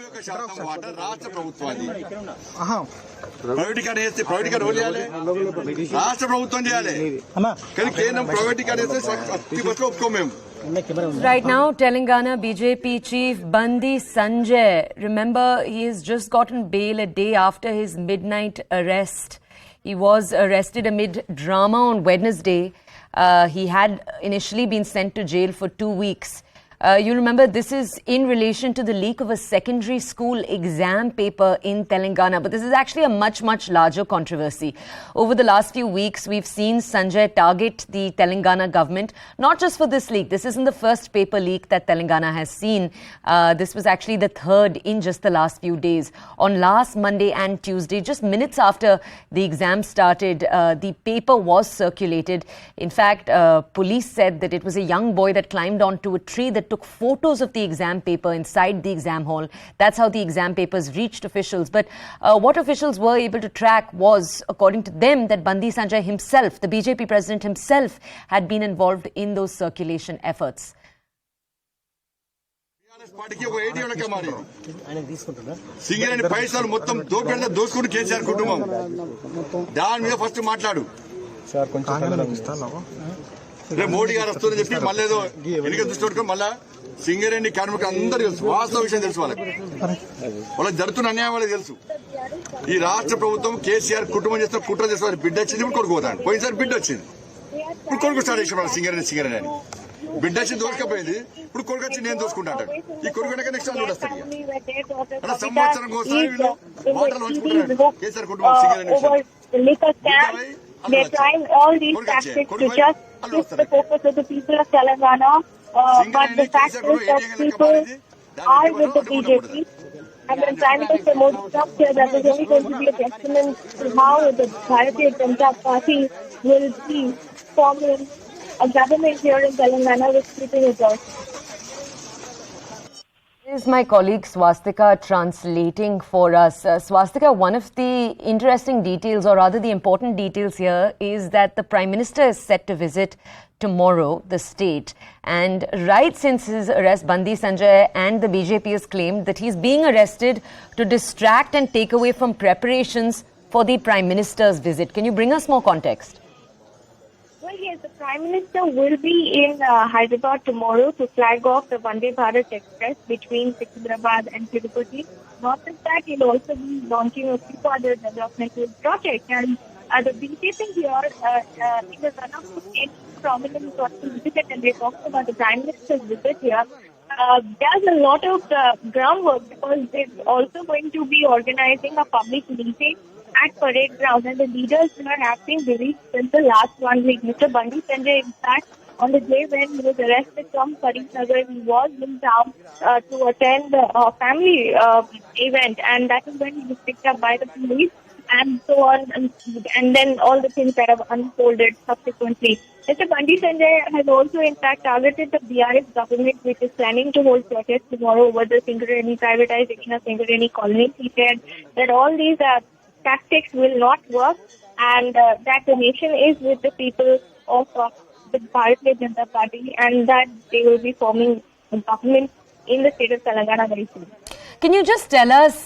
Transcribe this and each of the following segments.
50% water రాష్ట్ర ప్రభుత్వాన్ని ప్రైవేటీకరణ చేస్తే ప్రైవేటీకరణ ఎవరు చేయాలి? రాష్ట్ర ప్రభుత్వం చేయాలి. కానీ కేంద్రం ప్రైవేటీకరణ చేస్తే 50% ఒప్పుకోం మేము. Right now, Telangana BJP chief Bandi Sanjay, remember, he has just gotten bail a day after his midnight arrest. He was arrested amid drama on Wednesday. He had initially been sent to jail for 2 weeks. You remember, this is in relation to the leak of a secondary school exam paper in Telangana. But this is actually a much, much larger controversy. Over the last few weeks, we've seen Sanjay target the Telangana government, not just for this leak. This isn't the first paper leak that Telangana has seen. This was actually the third in just the last few days. On last Monday and Tuesday, just minutes after the exam started, the paper was circulated. In fact, police said that it was a young boy that climbed onto a tree that took photos of the exam paper inside the exam hall. That's how the exam papers reached officials. But what officials were able to track was, according to them, that Bandi Sanjay himself, the BJP president himself, had been involved in those circulation efforts. Singareni పైసలు మొత్తం దోసుకుంటూ కేసీఆర్ కుటుంబం దాని మీద first మాట్లాడు. మోడీ గారు వస్తుందని చెప్పి మళ్ళీ ఏదో ఎన్నికలు దృష్టి పెట్టుకుని మళ్ళా సింగరేణి కార్మికులు అందరూ తెలుసు, వాస్తవ విషయం తెలుసు వాళ్ళకి జరుగుతున్న అన్యాయం వాళ్ళకి తెలుసు. ఈ రాష్ట్ర ప్రభుత్వం కేసీఆర్ కుటుంబం చేస్తున్న కుట్ర చేస్తున్న బిడ్డ వచ్చింది, ఇప్పుడు కొడుకు పోతాడు. పోయినసారి బిడ్డ వచ్చింది, ఇప్పుడు కొడుకు స్టార్ట్ చేసి సింగరేణి అని బిడ్డ వచ్చింది దోసుకపోయింది, ఇప్పుడు కొడుకు వచ్చి నేను దోసుకుంటా అంటాడు. ఈ కొడుకు నెక్స్ట్ వాళ్ళు వస్తాడు. అలా సంవత్సరం ఒకసారి వీళ్ళు వాటర్లు పంచుకుంటారు కేసీఆర్ కుటుంబం Singareni. They're trying all these tactics to just shift the focus of the people of Telangana, but the fact is that people are with the BJP, and the Prime Minister Modi talked here that there's only going to be a testament to how the Bharatiya Janata Party will be forming a government here in Telangana with sleeping adults. Is my colleague Swastika translating for us. Swastika, one of the interesting details, or rather the important details here, is that the Prime Minister is set to visit tomorrow the state. And right since his arrest, Bandi Sanjay and the BJP has claimed that he's being arrested to distract and take away from preparations for the Prime Minister's visit. Can you bring us more context? Well, yes, the Prime Minister will be in Hyderabad tomorrow to flag off the Vande Bharat Express between Secunderabad and Tirupati. Not just that, he'll also be launching a few other developmental projects. And the BJP here, in the run-up to any prominent person visit, and they talked about the Prime Minister's visit here, there's a lot of groundwork because they're also going to be organizing a public meeting at parade ground, and the leaders here have been released since the last 1 week. Mr. Bandi Sanjay, in fact, on the day when he was arrested from Karimnagar, he was in town to attend a family event, and that is when he was picked up by the police, and so on, and then all the things that have unfolded subsequently. Mr. Bandi Sanjay has also, in fact, targeted the BRS government, which is planning to hold protests tomorrow over the Singareni privatization of Singareni colony. He said that all these tactics will not work, and that the nation is with the people of the Bharatiya Janata Party, and that they will be forming a government in the state of Telangana very soon. Can you just tell us,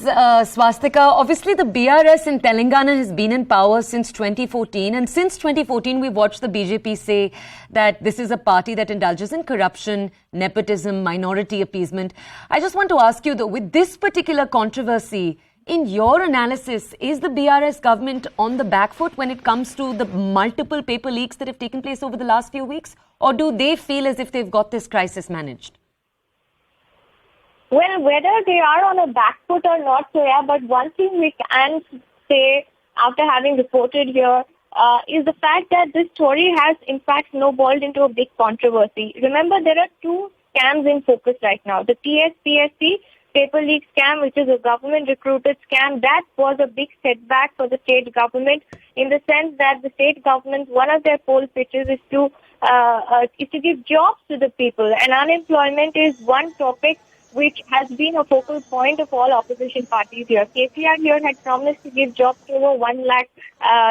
Swastika, obviously the BRS in Telangana has been in power since 2014, and since 2014 we've watched the BJP say that this is a party that indulges in corruption, nepotism, minority appeasement. I just want to ask you, though, with this particular controversy, in your analysis, is the BRS government on the back foot when it comes to the multiple paper leaks that have taken place over the last few weeks? Or do they feel as if they've got this crisis managed? Well, whether they are on a back foot or not, so yeah, but one thing we can say after having reported here is the fact that this story has in fact snowballed into a big controversy. Remember, there are two scams in focus right now. The TSPSC paper leak scam, which is a government recruited scam, that was a big setback for the state government in the sense that the state government, one of their poll pitches is to give jobs to the people, and unemployment is one topic which has been a focal point of all opposition parties here. KCR here had promised to give jobs to over 1 lakh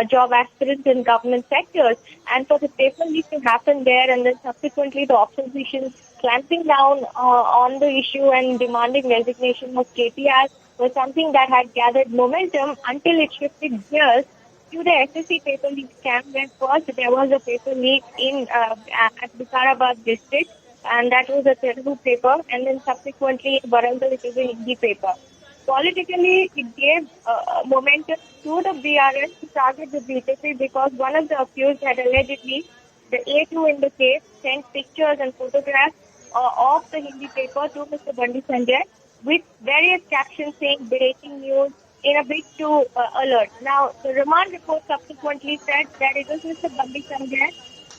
job aspirants in government sectors, and for the paper leak to happen there and then subsequently the opposition clamping down on the issue and demanding resignation of KCR was something that had gathered momentum until it shifted gears to the SSC paper leak scam, where first there was a paper leak in at Vikarabad district, and that was a Telugu paper, and then subsequently in Warangal it is a Hindi paper. Politically, it gave momentum to the BRS to target the BJP because one of the accused had allegedly, the A2 in the case, sent pictures and photographs of the Hindi paper to Mr. Bandi Sanjay with various captions saying breaking news in a bid to alert. Now, the remand report subsequently said that it was Mr. Bandi Sanjay,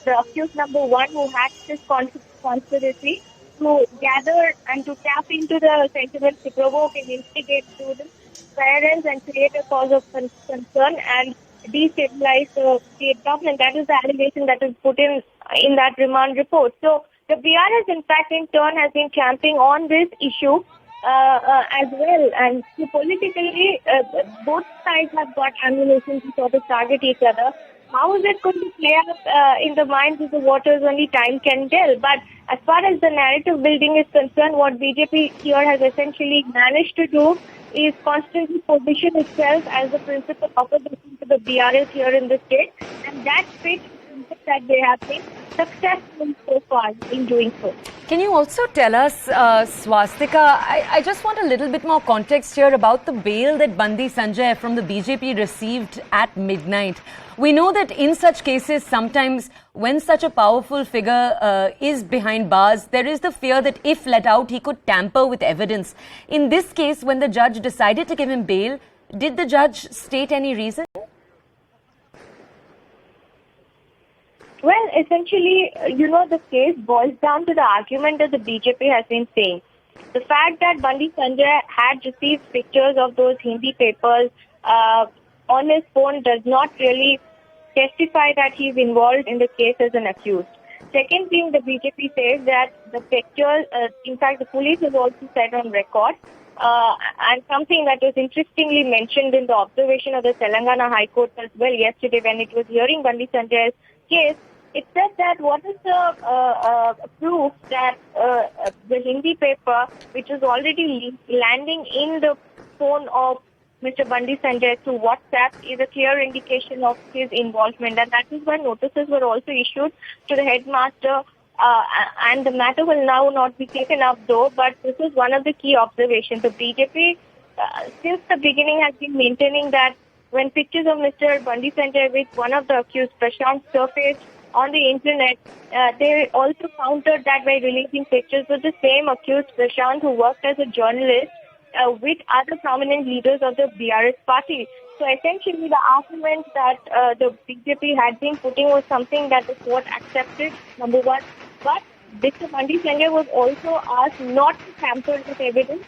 the accused number 1, who hatched this conspiracy to gather and to tap into the sentiments to provoke and instigate students, parents, and create a cause of concern and destabilize the state government. That is the allegation that is put in that remand report. So, the BRS, in fact, in turn, has been champing on this issue as well. And so politically, both sides have got ammunition to sort of target each other. How is it going to play out in the minds of the voters? Only time can tell. But as far as the narrative building is concerned, what BJP here has essentially managed to do is constantly position itself as the principal opposition to the BRS here in the state. And that fits that they have been successful so far in doing so. Can you also tell us, Swastika, I just want a little bit more context here about the bail that Bandi Sanjay from the BJP received at midnight. We know that in such cases, sometimes when such a powerful figure is behind bars, there is the fear that if let out, he could tamper with evidence. In this case, when the judge decided to give him bail, did the judge state any reason? Well, essentially, the case boils down to the argument that the BJP has been saying. The fact that Bandi Sanjay had received pictures of those Hindi papers on his phone does not really testify that he is involved in the case as an accused. Second thing, the BJP says that the pictures, in fact, the police has also said on record, and something that was interestingly mentioned in the observation of the Telangana High Court as well yesterday when it was hearing Bandi Sanjay's case, it said that what is the proof that the Hindi paper, which is already landing in the phone of Mr. Bandi Sanjay through WhatsApp, is a clear indication of his involvement. And that is why notices were also issued to the headmaster, and the matter will now not be taken up though, but this is one of the key observations. The BJP, since the beginning, has been maintaining that when pictures of Mr. Bandi Sanjay with one of the accused, Prashant, surfaced on the internet, they also countered that by releasing pictures with the same accused, Prashant, who worked as a journalist with other prominent leaders of the BRS party. So essentially the argument that the BJP had been putting was something that the court accepted, number one. But Mr. Bandi Sanjay was also asked not to tamper with evidence,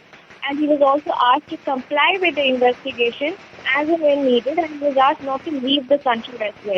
and he was also asked to comply with the investigation as and when needed, and he was asked not to leave the country as well.